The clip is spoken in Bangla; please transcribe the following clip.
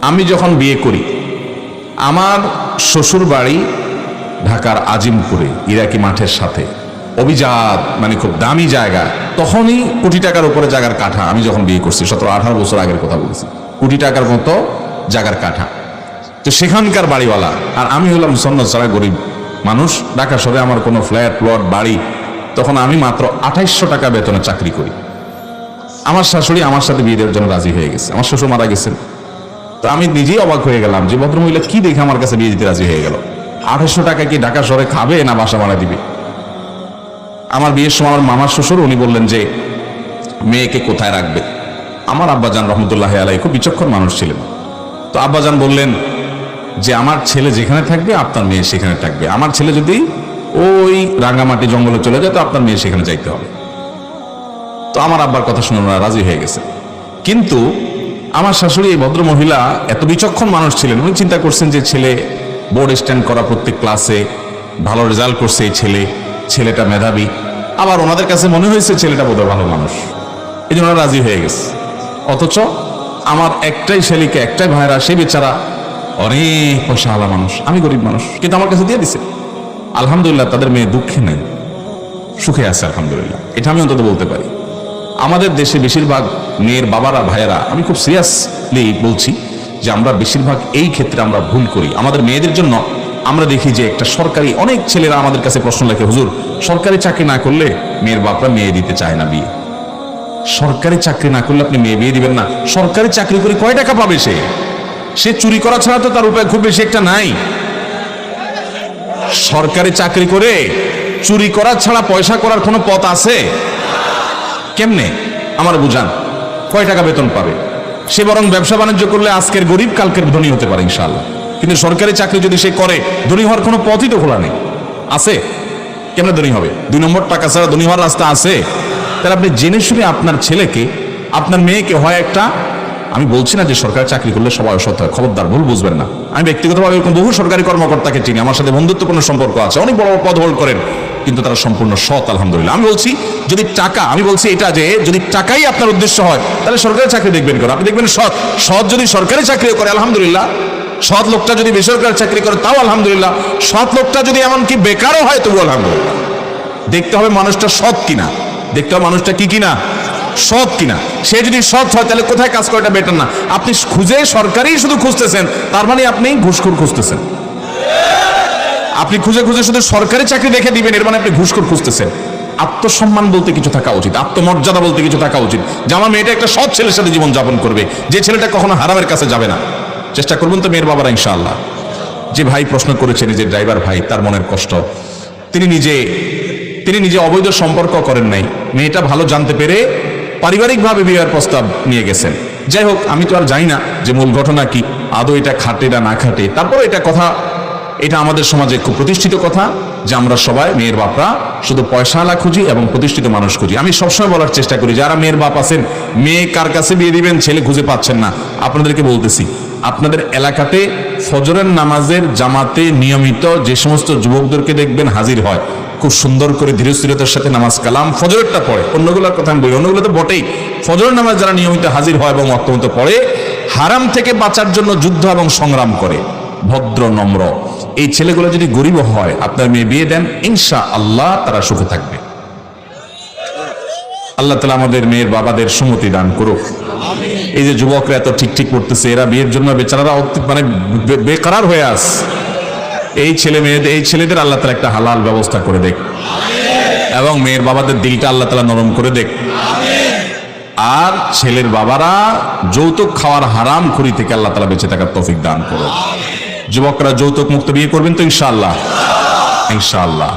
আমি যখন বিয়ে করি, আমার শ্বশুর বাড়ি ঢাকার আজিমপুরে ইরাকি মাঠের সাথে, অভিজাত মানে খুব দামি জায়গা। তখনই কোটি টাকার উপরে জায়গার কাঠা। আমি যখন বিয়ে করছি 17-18 বছর আগের কথা বলছি, কোটি টাকার মতো জায়গার কাঠা। তো সেখানকার বাড়িওয়ালা, আর আমি হলাম সন্ন্যত ছাড়া গরিব মানুষ। ঢাকা শহরে আমার কোনো ফ্ল্যাট প্লট বাড়ি, তখন আমি মাত্র 2800 টাকা বেতনে চাকরি করি। আমার শাশুড়ি আমার সাথে বিয়ে দেওয়ার জন্য রাজি হয়ে গেছে। আমার শ্বশুর মারা গেছেন। তো আমি নিজেই অবাক হয়ে গেলাম যে ভদ্রমহিলা কি দেখে আমার কাছে বিয়ে দিতে রাজি হয়ে গেল। 2800 টাকা কি ঢাকা শহরে খাবে না বাসা ভাড়া দিবে? আমার বিয়ের সময় আমার মামার শ্বশুর উনি বললেন যে মেয়েকে কোথায় রাখবে। আমার আব্বাজান রহমতুল্লাহ আলাই খুব বিচক্ষণ মানুষ ছিলেন। তো আব্বাজান বললেন যে আমার ছেলে যেখানে থাকবে আপনার মেয়ে সেখানে থাকবে। আমার ছেলে যদি ওই রাঙ্গামাটি জঙ্গলে চলে যায় তো আপনার মেয়ে সেখানে যাইতে হবে। তো আমার আব্বার কথা শুনে ওনারা রাজি হয়ে গেছে। কিন্তু আমার শাশুড়ি এই ভদ্র মহিলা এত বিচক্ষণ মানুষ ছিলেন, উনি চিন্তা করছেন যে ছেলে বোর্ড স্ট্যান্ড করা, প্রত্যেক ক্লাসে ভালো রেজাল্ট করছে এই ছেলেটা মেধাবী, আবার ওনাদের কাছে মনে হয়েছে ছেলেটা বোধহয় ভালো মানুষ, এই জন্য রাজি হয়ে গেছে। অথচ আমার একটাই ছেলেকে, একটাই ভাইরা, সে বেচারা অনেক পয়সাওয়ালা মানুষ, আমি গরিব মানুষ, কিন্তু আমার কাছে দিয়ে দিছে। আলহামদুলিল্লাহ তাদের মেয়ে দুঃখে নেই, সুখে আছে আলহামদুলিল্লাহ। এটা আমি অন্তত বলতে পারি। আমাদের দেশে বেশিরভাগ মেয়ের বাবারা, ভাইয়েরা, আমি খুব সিরিয়াসলি বলছি যে আমরা বেশিরভাগ এই ক্ষেত্রে আমরা ভুল করি। আমাদের মেয়েদের জন্য আমরা দেখি যে একটা সরকারি, অনেক ছেলেরা আমাদের কাছে প্রশ্ন লেখে, হুজুর সরকারি চাকরি না করলে মেয়ের বাপরা মেয়ে দিতে চায় না বিয়ে। সরকারি চাকরি না করলে আপনি মেয়ে বিয়ে দিবেন না? সরকারি চাকরি করে কয় টাকা পাবে সে চুরি করা ছাড়া তো তার উপায় খুব বেশি একটা নাই। সরকারি চাকরি করে চুরি করা ছাড়া পয়সা করার কোনো পথ আছে? কেমনে আমার বুঝান, কয় টাকা বেতন পাবে? সে বরং ব্যবসা বাণিজ্য করলে আজকের গরিব কালকের ধনী হতে পারে ইনশাআল্লাহ। কিন্তু সরকারি চাকরি যদি সে করে, ধনী হওয়ার কোনো পথই তো খোলা নেই। আছে? কেমনে ধনী হবে? 2 নম্বর টাকা ছাড়া ধনী হওয়ার রাস্তা আছে? তাহলে আপনি জেনে শুনে আপনার ছেলেকে, আপনার মেয়েকে হয় একটা, আমি বলছি না যে সরকারি চাকরি করলে সবাই অসৎ হয়, খবরদার ভুল বুঝবেন না। আমি ব্যক্তিগতভাবে এরকম বহু সরকারি কর্মকর্তাকে চিনি, আমার সাথে বন্ধুত্বপূর্ণ সম্পর্ক আছে, অনেক বড় পদ হোল্ড করেন, কিন্তু তারা সম্পূর্ণ সৎ আলহামদুলিল্লাহ। আমি বলছি যদি টাকা, আমি বলছি এটা যে যদি টাকাই আপনার উদ্দেশ্য হয় তাহলে সরকারি চাকরি দেখবেন কেন? আপনি দেখবেন সৎ যদি সরকারি চাকরিও করে আলহামদুলিল্লাহ, সৎ লোকটা যদি বেসরকারি চাকরি করে তাও আলহামদুলিল্লাহ, সৎ লোকটা যদি এমনকি বেকারও হয় তবু আলহামদুলিল্লাহ। দেখতে হবে মানুষটা সৎ কিনা, দেখতে হবে মানুষটা কি কিনা, সৎ কিনা। সে যদি সৎ হয় তাহলে কোথায় কাজ করাটা বেটার না? আপনি খুঁজে সরকারি শুধু খুঁজতেছেন, তার মানে আপনি ঘুষখোর খুঁজতেছেন। আপনি খুঁজে খুঁজে শুধু সরকারি চাকরি দেখে দিবেন, এর মানে আপনি ঘুষখোর খুঁজতেছেন। আত্মসম্মান বলতে কিছু থাকা উচিত, আত্মমর্যাদা বলতে কিছু থাকা উচিত, যে আমার মেয়েটা একটা সৎ ছেলের সাথে জীবন যাপন করবে, যে ছেলেটা কখনো হারামের কাছে যাবে না। চেষ্টা করবেন তো মেয়ের বাবারা ইনশাআল্লাহ। যে ভাই প্রশ্ন করেছেন, যে ড্রাইভার ভাই, তার মনের কষ্ট, তিনি নিজে অবৈধ সম্পর্ক করেন নাই, মেয়েটা ভালো জানতে পেরে পারিবারিকভাবে বিয়ের প্রস্তাব নিয়ে গেছেন। যাই হোক, আমি তো আর জানি না যে মূল ঘটনা কি, আদৌ এটা খাটে না না খাটে। তারপর এটা আমাদের সমাজে খুব প্রতিষ্ঠিত কথা যে আমরা সবাই মেয়ের বাপরা শুধু পয়সাওয়ালা খুঁজি এবং প্রতিষ্ঠিত মানুষ খুঁজি। আমি সবসময় বলার চেষ্টা করি, যারা মেয়ের বাপ আছেন, মেয়ে কার কাছে বিয়ে দিবেন, ছেলে খুঁজে পাচ্ছেন না, আপনাদেরকে বলতেছি, আপনাদের এলাকাতে ফজরের নামাজের জামাতে নিয়মিত যে সমস্ত যুবকদেরকে দেখবেন হাজির হয়, খুব সুন্দর করে ধীরস্থিরতার সাথে নামাজ কালাম ফজরেরটা পড়ে, অন্যগুলোর কথা আমি বলি, অন্যগুলো তো বটেই, ফজরের নামাজ যারা নিয়মিত হাজির হয় এবং অত্যন্ত পড়ে, হারাম থেকে বাঁচার জন্য যুদ্ধ এবং সংগ্রাম করে, ভদ্র নম্র, এই ছেলেগুলো যদি গরিব হয়, আপনার মেয়ে বিয়ে দেন, ইনশাআল্লাহ তারা সুখে থাকবে। আল্লাহ তাআলা আমাদের মেয়ের বাবাদের সুমতি দান করুক। এই যে যুবকরা এত ঠিক করতেছে, এরা বিয়ের জন্য বেচারারা মানে বেকার হয়ে আস, এই ছেলেদের আল্লাহ তাআলা একটা হালাল ব্যবস্থা করে দেখ, এবং মেয়ের বাবাদের দিলটা আল্লাহ তাআলা নরম করে দেখ। আর ছেলের বাবারা যৌতুক খাওয়ার হারাম খুরি থেকে আল্লাহ তাআলা বেঁচে থাকার তৌফিক দান করুক। যুবকরা যৌতুক মুক্ত বিয়ে করবেন তো ইনশাআল্লাহ, ইনশাআল্লাহ।